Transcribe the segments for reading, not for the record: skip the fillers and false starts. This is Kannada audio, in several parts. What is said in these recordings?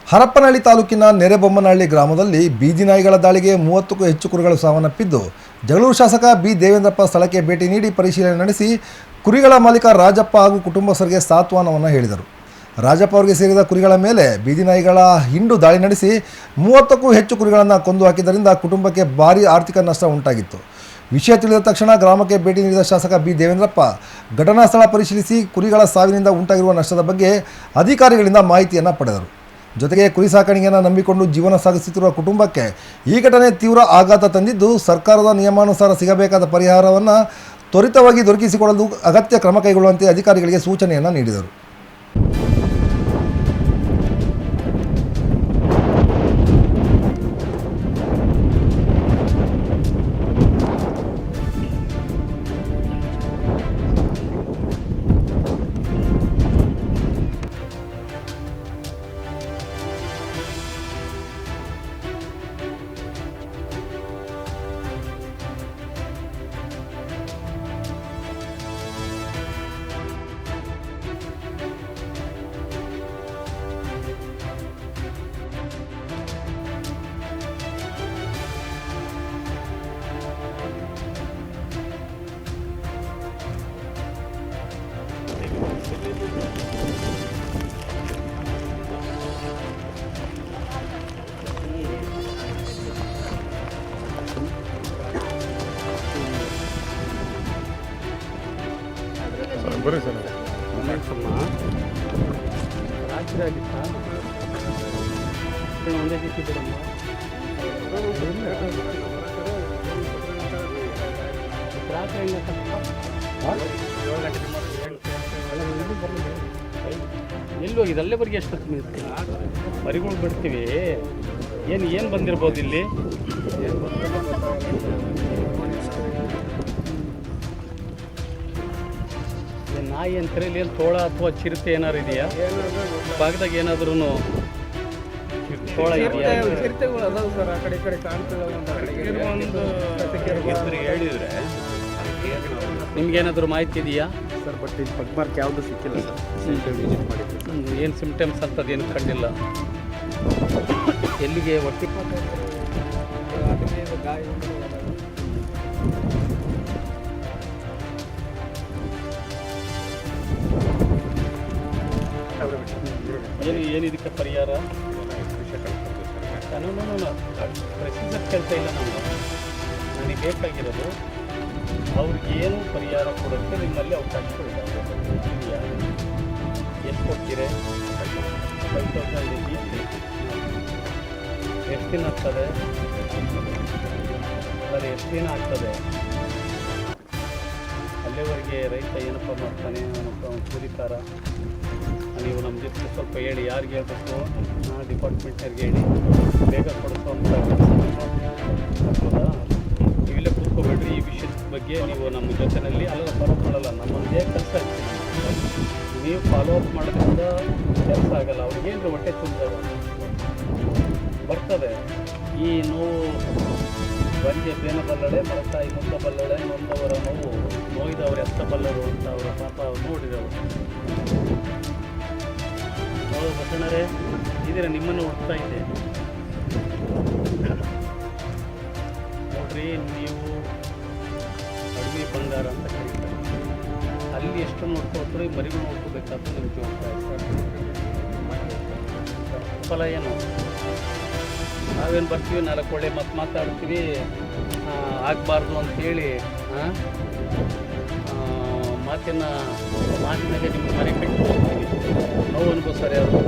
ಹರಪನಹಳ್ಳಿ ತಾಲೂಕಿನ ನೆರೆಬೊಮ್ಮನಹಳ್ಳಿ ಗ್ರಾಮದಲ್ಲಿ ಬೀದಿ ನಾಯಿಗಳ ದಾಳಿಗೆ 30ಕ್ಕೂ ಹೆಚ್ಚು ಕುರಿಗಳು ಸಾವನ್ನಪ್ಪಿದ್ದು, ಜಗಳೂರು ಶಾಸಕ ಬಿ ದೇವೇಂದ್ರಪ್ಪ ಸ್ಥಳಕ್ಕೆ ಭೇಟಿ ನೀಡಿ ಪರಿಶೀಲನೆ ನಡೆಸಿ ಕುರಿಗಳ ಮಾಲೀಕ ರಾಜಪ್ಪ ಹಾಗೂ ಕುಟುಂಬಸ್ಥರಿಗೆ ಸಾಂತ್ವನವನ್ನು ಹೇಳಿದರು. ರಾಜಪ್ಪ ಅವರಿಗೆ ಸೇರಿದ ಕುರಿಗಳ ಮೇಲೆ ಬೀದಿ ನಾಯಿಗಳ ಹಿಂಡು ದಾಳಿ ನಡೆಸಿ 30ಕ್ಕೂ ಹೆಚ್ಚು ಕುರಿಗಳನ್ನು ಕೊಂದು ಹಾಕಿದ್ದರಿಂದ ಕುಟುಂಬಕ್ಕೆ ಭಾರೀ ಆರ್ಥಿಕ ನಷ್ಟ ಉಂಟಾಗಿತ್ತು. ವಿಷಯ ತಿಳಿದ ತಕ್ಷಣ ಗ್ರಾಮಕ್ಕೆ ಭೇಟಿ ನೀಡಿದ ಶಾಸಕ ಬಿ ದೇವೇಂದ್ರಪ್ಪ ಘಟನಾ ಸ್ಥಳ ಪರಿಶೀಲಿಸಿ ಕುರಿಗಳ ಸಾವಿನಿಂದ ಉಂಟಾಗಿರುವ ನಷ್ಟದ ಬಗ್ಗೆ ಅಧಿಕಾರಿಗಳಿಂದ ಮಾಹಿತಿಯನ್ನು ಪಡೆದರು. ಜೊತೆಗೆ ಕುರಿ ಸಾಕಾಣಿಕೆಯನ್ನು ನಂಬಿಕೊಂಡು ಜೀವನ ಸಾಗಿಸುತ್ತಿರುವ ಕುಟುಂಬಕ್ಕೆ ಈ ಘಟನೆ ತೀವ್ರ ಆಘಾತ ತಂದಿದ್ದು, ಸರ್ಕಾರದ ನಿಯಮಾನುಸಾರ ಸಿಗಬೇಕಾದ ಪರಿಹಾರವನ್ನು ತ್ವರಿತವಾಗಿ ದೊರಕಿಸಿಕೊಡಲು ಅಗತ್ಯ ಕ್ರಮ ಕೈಗೊಳ್ಳುವಂತೆ ಅಧಿಕಾರಿಗಳಿಗೆ ಸೂಚನೆಯನ್ನು ನೀಡಿದರು. ಬರೀ ಸರ್ ಒಂದೇ ರೀತಿ ಎಲ್ಲಿ ಹೋಗಿದೆ ಅಲ್ಲೇವರೆಗೆ ಎಷ್ಟು ಮರಿಗಳು ಬಿಡ್ತೀವಿ. ಏನು ಬಂದಿರ್ಬೋದು ಇಲ್ಲಿ? ನಾಯಿ ಅಂತಾರೆ ಇಲ್ಲಿ ತೋಳ ಅಥವಾ ಚಿರತೆ ಏನಾರು ಇದೆಯಾ ಭಾಗದಾಗ? ಏನಾದ್ರೂ ತೋಳ ಇದೆಯಾ? ಚಿರತೆಗಳು ಅದಾವ ಸರ್, ಆ ಕಡೆ ಈ ಕಡೆ ಕಾಣ್ತದೆ. ಹೇಳಿದ್ರೆ ನಿಮ್ಗೇನಾದರೂ ಮಾಹಿತಿ ಇದೆಯಾ ಸರ್? ಬಟ್ ಇದು ಪಗ್ಮಾರ್ಕ್ ಯಾವುದು ಸಿಕ್ಕಿಲ್ಲ ಸರ್. ವಿಸಿಟ್ ಮಾಡಿದ್ವಿ. ಏನು ಸಿಂಪ್ಟಮ್ಸ್ ಅಂತದ್ದು ಏನು ಕಂಡಿಲ್ಲ. ಎಲ್ಲಿಗೆ ಒಟ್ಟಿ ಗಾಯ ಏನು ಇದಕ್ಕೆ ಪರಿಹಾರ? ಕಾನೂನು ಪ್ರೊಸೀಜರ್ ಕೇಳ್ತಾ ಇಲ್ಲ ನಮ್ಗೆ. ನನಗೆ ಬೇಕಾಗಿರೋದು ಅವ್ರಿಗೆ ಏನು ಪರಿಹಾರ ಕೊಡೋಕ್ಕೆ ನಿಮ್ಮಲ್ಲಿ ಅವಕಾಶಗಳಿದ್ದಾವೆ. ಎಷ್ಟು ಕೊಡ್ತೀರಿ? 5,000 ಬೀಚ್ ಎಷ್ಟು ದಿನ ಆಗ್ತದೆ? ಬರೀ ಎಷ್ಟು ದಿನ ಆಗ್ತದೆ? ಅಲ್ಲಿವರೆಗೆ ರೈತ ಏನಪ್ಪ ಮಾಡ್ತಾನೆ, ಅವನು ಕೂಲಿಕಾರ. ನೀವು ನಮ್ಮ ಜೊತೆ ಸ್ವಲ್ಪ ಹೇಳಿ, ಯಾರಿಗೆ ಹೇಳ್ಬೇಕು? ಡಿಪಾರ್ಟ್ಮೆಂಟ್ನವ್ರಿಗೆ ಹೇಳಿ ಬೇಗ ಕೊಡಿಸೋ ಅಂತ ಆಗ್ಬೋದಾ? ನೀವಿಲ್ಲೇ ಕೂತ್ಕೋಬೇಡ್ರಿ. ಈ ವಿಷಯದ ಬಗ್ಗೆ ನೀವು ನಮ್ಮ ಜೊತೆಯಲ್ಲಿ ಅಲ್ಲ ಫಾಲೋ ಮಾಡಲ್ಲ, ನಮ್ಮದೇ ಕೆಲಸ ಇರ್ತೀವಿ. ನೀವು ಫಾಲೋ ಅಪ್ ಮಾಡೋದ್ರಿಂದ ಕೆಲಸ ಆಗಲ್ಲ. ಅವ್ರಿಗೇನು ಹೊಟ್ಟೆ ತುಂಬಿದಾಗ ಬರ್ತದೆ. ಈ ನೋವು ಬಂಜೆ ಬೇನ ಬಲ್ಲಡೆ, ಮರತಾಯಿ ಮುಂದ ಬಲ್ಲಡೆ, ನೊಂದವರ ನೋವು ನೋಯ್ದವರು ಎತ್ತ ಬಲ್ಲರು ಅಂತ ಅವರ ಪಾಪ ನೋಡಿದವರು. ಹೌದು ಬಸಣ್ಣರೇ, ಇದೀರ ನಿಮ್ಮನ್ನು ಹುಡ್ತಾ ಇದ್ದೆ ನೋಡ್ರಿ. ನೀವು ಅಡುಗೆ ಬಂಗಾರ ಅಂತ ಕರೀತಾರೆ. ಅಲ್ಲಿ ಎಷ್ಟು ನೋಡ್ಕೊಳ್ತಾರೆ, ಮರಿಗಳು ನೋಡ್ಕೋಬೇಕಾದ್ರೆ ನಿಮ್ಮ ಜವಾಬ್ದಾರಿ. ಫಲ ಏನು? ನಾವೇನು ಬರ್ತೀವಿ, 4 ಒಳ್ಳೆ ಮಾತಾಡ್ತೀವಿ, ಆಗಬಾರ್ದು ಅಂಥೇಳಿ ಮಾತಿನಾಗೆ ನಿಮ್ಮ ಮನೆ ಕಟ್ಟಿ ಹೋಗ್ತೀವಿ. ನೋವು ಅನ್ಕೋಸ್ತಾರೆ ಅವರು.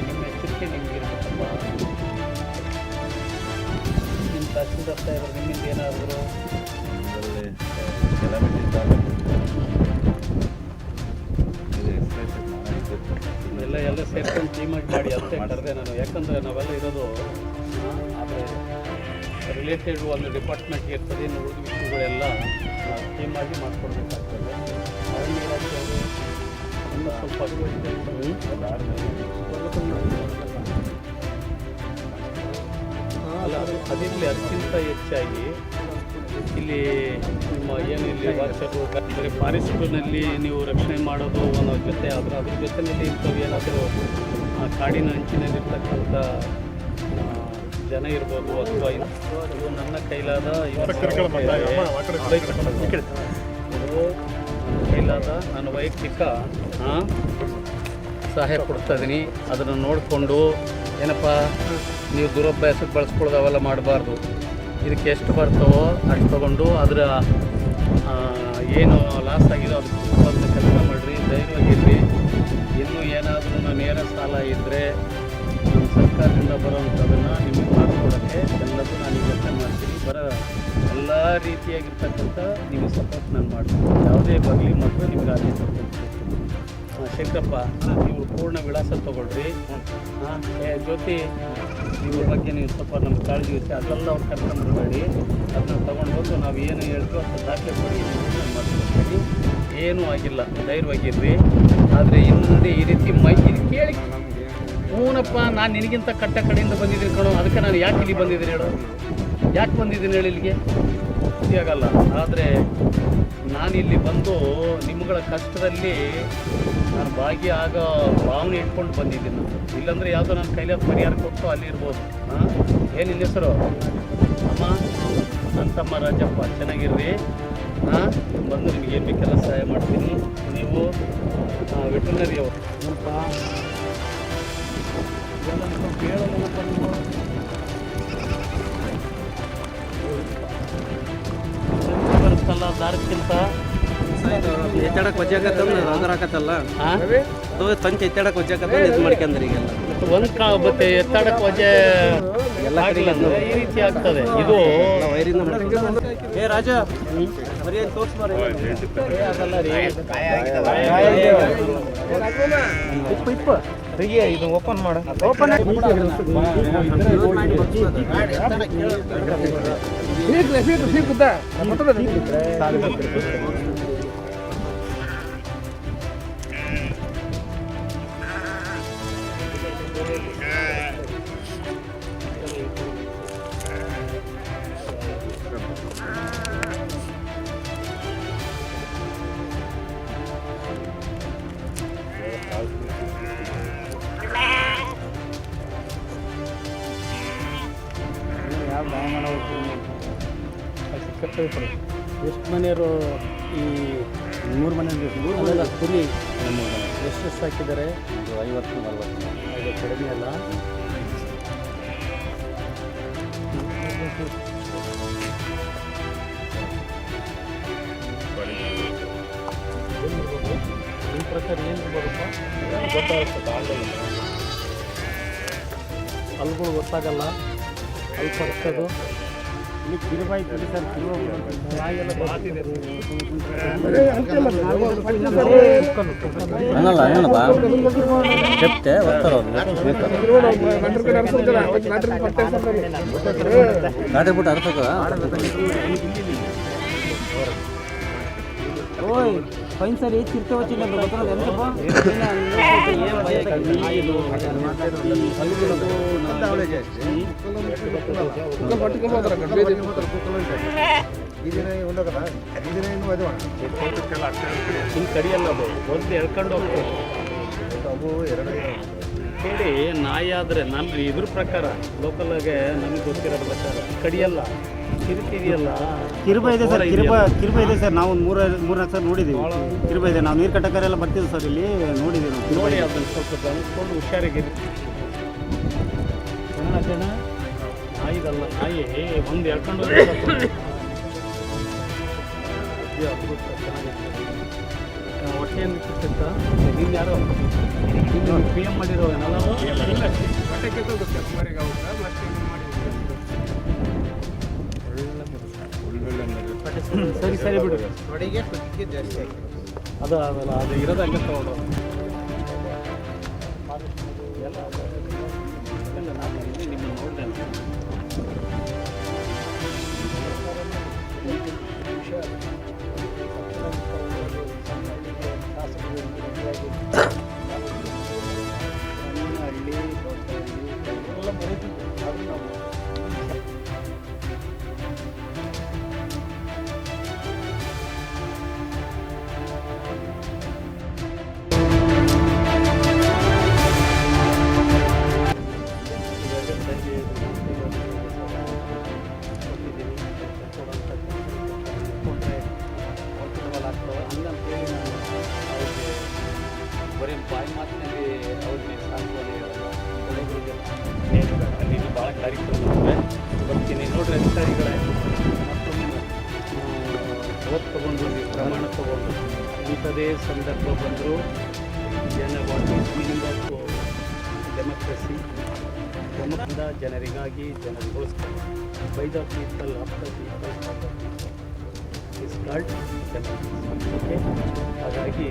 ನಿಮ್ಮ ಎಚ್ಚರಿಕೆ ನಿಮ್ಗೆ ಇರಬೇಕಪ್ಪ. ನಿಮ್ಮ ತಹಸೀಲ್ದಾರ್ ಸಾಹೇಬರು ನಿಮ್ಮಿಂದ ಏನಾದರೂ ಎಲ್ಲ ಸೇರ್ಕೊಂಡು ಟೀಮಾಗಿ ಮಾಡಿ ಅಷ್ಟೇ ಕರೆದೆ ನಾನು. ಯಾಕಂದರೆ ನಾವೆಲ್ಲ ಇರೋದು ಆದರೆ ರಿಲೇಟೆಡ್ ಒಂದು ಡಿಪಾರ್ಟ್ಮೆಂಟ್ಗೆ ಇರ್ತದೆ. ಇನ್ನು ಉಳಿದ ವಿಷಯಗಳೆಲ್ಲ ನಾವು ಟೀಮಾಗಿ ಮಾಡಿಕೊಡ್ಬೇಕಾಗ್ತದೆ. ಅರಣ್ಯ ಇಲಾಖೆಯವರು ಎಲ್ಲ ಸ್ವಲ್ಪ ಅಲ್ಲ, ಅದಿರಲಿ. ಅದಕ್ಕಿಂತ ಹೆಚ್ಚಾಗಿ ಇಲ್ಲಿ ನಿಮ್ಮ ಏನು ಇಲ್ಲಿ ವಾಚರು ಬರೀ ಫಾರೆಸ್ಟ್ನಲ್ಲಿ ನೀವು ರಕ್ಷಣೆ ಮಾಡೋದು ಅನ್ನೋ ಜೊತೆ ಅದ್ರ ಜೊತೆಯಲ್ಲಿ ಇಂಥವು ಏನಾದರೂ ಆ ಕಾಡಿನ ಅಂಚಿನಲ್ಲಿರ್ತಕ್ಕಂಥ ಜನ ಇರ್ಬೋದು ಅಥವಾ ಇದು ನನ್ನ ಕೈಲಾದ ನಾನು ವೈಯಕ್ತಿಕ ಸಹಾಯ ಕೊಡ್ತಾ ಇದ್ದೀನಿ. ಅದನ್ನು ನೋಡಿಕೊಂಡು ಏನಪ್ಪ ನೀವು ದುರಭ್ಯಾಸಕ್ಕೆ ಬಳಸ್ಕೊಳ್ಳೋದು ಅವೆಲ್ಲ ಮಾಡಬಾರ್ದು. ಇದಕ್ಕೆ ಎಷ್ಟು ಬರ್ತವೋ ಅಷ್ಟು ತೊಗೊಂಡು ಅದರ ಏನು ಲಾಸ್ ಆಗಿದೋ ಅದಕ್ಕೆ ಕೆಲಸ ಮಾಡಿರಿ, ಧೈರ್ಯವಾಗಿರ್ರಿ. ಇನ್ನೂ ಏನಾದರೂ ನೇರ ಸಾಲ ಇದ್ದರೆ ನಮ್ಮ ಸರ್ಕಾರದಿಂದ ಬರೋವಂಥದ್ದನ್ನು ನಿಮಗೆ ಮಾಡಿಕೊಡೋಕ್ಕೆ ಎಲ್ಲದೂ ನಾನು ಯೋಚನೆ ಮಾಡ್ತೀನಿ. ಎಲ್ಲ ರೀತಿಯಾಗಿರ್ತಕ್ಕಂಥ ನಿಮಗೆ ಸಪೋರ್ಟ್ ನಾನು ಮಾಡ್ತೀನಿ. ಯಾವುದೇ ಬರಲಿ ಮತ್ತು ನಿಮಗೆ ಅದೇ ಸಪೋರ್ಟ್. ಶಂಕರಪ್ಪ, ನೀವು ಪೂರ್ಣ ವಿಳಾಸ ತೊಗೊಳ್ರಿ. ಜ್ಯೋತಿ, ಇವ್ರ ಬಗ್ಗೆ ನೀವು ಸ್ವಲ್ಪ ನಮ್ಗೆ ಕಾಳಜಿ ವಹಿಸಿ. ಅದೆಲ್ಲ ಅವ್ರು ಕರ್ಕೊಂಡ್ಬರಬೇಡಿ. ಅದನ್ನ ತೊಗೊಂಡು ನಾವು ಏನು ಹೇಳ್ತೀವೋ ಅಂತ ದಾಖಲೆ ಕೊಡಿ, ನಾನು ಮಾಡ್ಕೊಡ್ತೀನಿ. ಏನೂ ಆಗಿಲ್ಲ, ಧೈರ್ಯವಾಗಿರ್ರಿ. ಆದರೆ ಇನ್ನೊಂದು ಈ ರೀತಿ ಇದು ಕೇಳಿ ಹೂನಪ್ಪ, ನಾನು ನಿನಗಿಂತ ಕಟ್ಟ ಕಡೆಯಿಂದ ಬಂದಿದ್ದೀನಿ ಕಣೋ, ಅದಕ್ಕೆ ನಾನು ಯಾಕೆ ಇಲ್ಲಿ ಬಂದಿದ್ದೀನಿ ಹೇಳೋ, ಯಾಕೆ ಬಂದಿದ್ದೀನಿ ಹೇಳಿ ಇಲ್ಲಿಗೆ ಆಗಲ್ಲ. ಆದರೆ ನಾನಿಲ್ಲಿ ಬಂದು ನಿಮ್ಮಗಳ ಕಷ್ಟದಲ್ಲಿ ನಾನು ಭಾಗಿಯಾಗೋ ಭಾವನೆ ಇಟ್ಕೊಂಡು ಬಂದಿದ್ದೀನಿ. ಇಲ್ಲಾಂದರೆ ಯಾವುದೋ ನನ್ನ ಕೈಲಿ ಪರಿಹಾರ ಕೊಟ್ಟು ಅಲ್ಲಿ ಇರ್ಬೋದು. ಏನು ನಿನ್ನ ಹೆಸರು? ಅಮ್ಮ, ನನ್ನ ತಮ್ಮ ರಾಜಪ್ಪ. ಚೆನ್ನಾಗಿರ್ರಿ. ಬಂದು ನಿಮ್ಗೆ ಏನು ಬೇಕೆಲ್ಲ ಸಹಾಯ ಮಾಡ್ತೀನಿ. ನೀವು ವೆಟರ್ನರಿ ಅವರು ಏನಪ್ಪ ಹೇಳೋಣಪ್ಪ. ನೀವು ಬರುತ್ತಲ್ಲ ದಾರಕ್ಕಿಂತ ಎತ್ತಾಡಕ್ಕೆ ವಜ್ಜೆ ಆಗತ್ತಂದ್ರೆ ರಂಗರ್ ಹಾಕತ್ತಲ್ಲ ಸಂಚೆ ಎತ್ತಾಡಕ್ಕೆ ವಜ್ಜೆ ಆಗತ್ತ ಇದು ಮಾಡ್ಕೊಂಡ್ರೆ ಈಗೆಲ್ಲ ಒಂದು ಮತ್ತೆ ಎತ್ತಾಡಕ್ಕೆ ವಜೆ ಎಲ್ಲ ಈ ರೀತಿ ಆಗ್ತದೆ. ಇದು ವೈರಿಂದ ಏ ರಾಜ ಬರೀ ತೋರ್ಸ್ಬಾರ ಆಗಲ್ಲ ರೀ. ಇದು ಓಪನ್ ಮಾಡ ಎಷ್ಟು ಮನೆಯವರು ಈ 3 ಮನೆ ಕುರಿ ಎಷ್ಟು ಹಾಕಿದ್ದಾರೆ? 50-40 ಅದು ಕಡಿಮೆ ಅಲ್ಲ. ನಿಮ್ಮ ಪ್ರಕಾರ ಏನು ಬರುತ್ತಾ ಗೊತ್ತಾಗುತ್ತೆ. ಅಲ್ಗಳು ಗೊತ್ತಾಗಲ್ಲ, ಅಲ್ಲಿ ಪಡಿಸೋದು ಕಿರುಬಾಯಿ ಸರ್ ಅನ್ನಲ್ಲ ಏನಪ್ಪ చెప్తే వస్తారు దాటిపుట్టు అర్థక ఓయ్ పోయినసారి తిరిగి వచ్చింది ಕಡಿಯಲ್ಲ ಅದು ಒಂದು ಎಳ್ಕೊಂಡು ಹೋಗ್ತದೆ. ಹೇಳಿ ನಾಯಿ ಆದರೆ ನನ್ನ ಇದ್ರ ಪ್ರಕಾರ ಲೋಕಲ್ಗೆ ನಮಗೆ ಗೊತ್ತಿರೋ ಪ್ರಕಾರ ಕಡಿಯಲ್ಲ, ಕಿರುತಿದೆಯಲ್ಲ. ಕಿರುಬ ಇದೆ ಸರ್, ಕಿರುಬ ಇದೆ ಸರ್. ನಾವು 3-4 ಸರ್ ನೋಡಿದ್ದೀವಿ. ಕಿರುಬ ಇದೆ. ನಾವು ನೀರು ಕಟ್ಟಕರೆಲ್ಲ ಬರ್ತೀವಿ ಸರ್, ಇಲ್ಲಿ ನೋಡಿದ್ದೀವಿ ನಾವು. ನೋಡಿ ಅದನ್ನು ಸ್ವಲ್ಪ ಗಮನಿಸ್ಕೊಂಡು ಹುಷಾರಾಗಿರಿ. ನಾಯಿದಲ್ಲ, ನಾಯಿ ಒಂದು ಎಳ್ಕೊಂಡು ಹೊಟ್ಟೆಯನ್ನು ಕಿತ್ತ ನೀನು ಯಾರೋ ಪಿ ಎಮ್ ಮಾಡಿರೋ ಸರಿ ಸರಿ ಬಿಡು. ಅದು ಆಮೇಲೆ ಅದು ಇರೋದಂಗೆ ತಗೊಂಡು ನಿಮ್ಮ ನೋಡಿದೆ ಬರೀ ಬಾಯಿ ಮಾತಿನಲ್ಲಿ ಅವ್ರಿಗೆ ಸಾಂತ್ವನ ಹೇಳಲ್ಲ ಒಳಗೆ ಹೇಳಿದ್ದಾರೆ ಅಲ್ಲಿ ಇದು ಭಾಳ ಕಾರ್ಯಕ್ರಮ ಬರ್ತೀನಿ ನೋಡ್ರಿ ಅಧಿಕಾರಿಗಳೇ ಮತ್ತೊಮ್ಮೆ ಓದ್ ತೊಗೊಂಡು ನೀವು ಪ್ರಮಾಣ ತೊಗೊಂಡು ಇಂಥದೇ ಸಂದರ್ಭ ಬಂದರೂ what is meaning of democracy ಪ್ರಮುಖದಿಂದ ಜನರಿಗಾಗಿ ಜನರಿಗೋಸ್ಕರ by the people of the people for the people is called democracy okay ಹಾಗಾಗಿ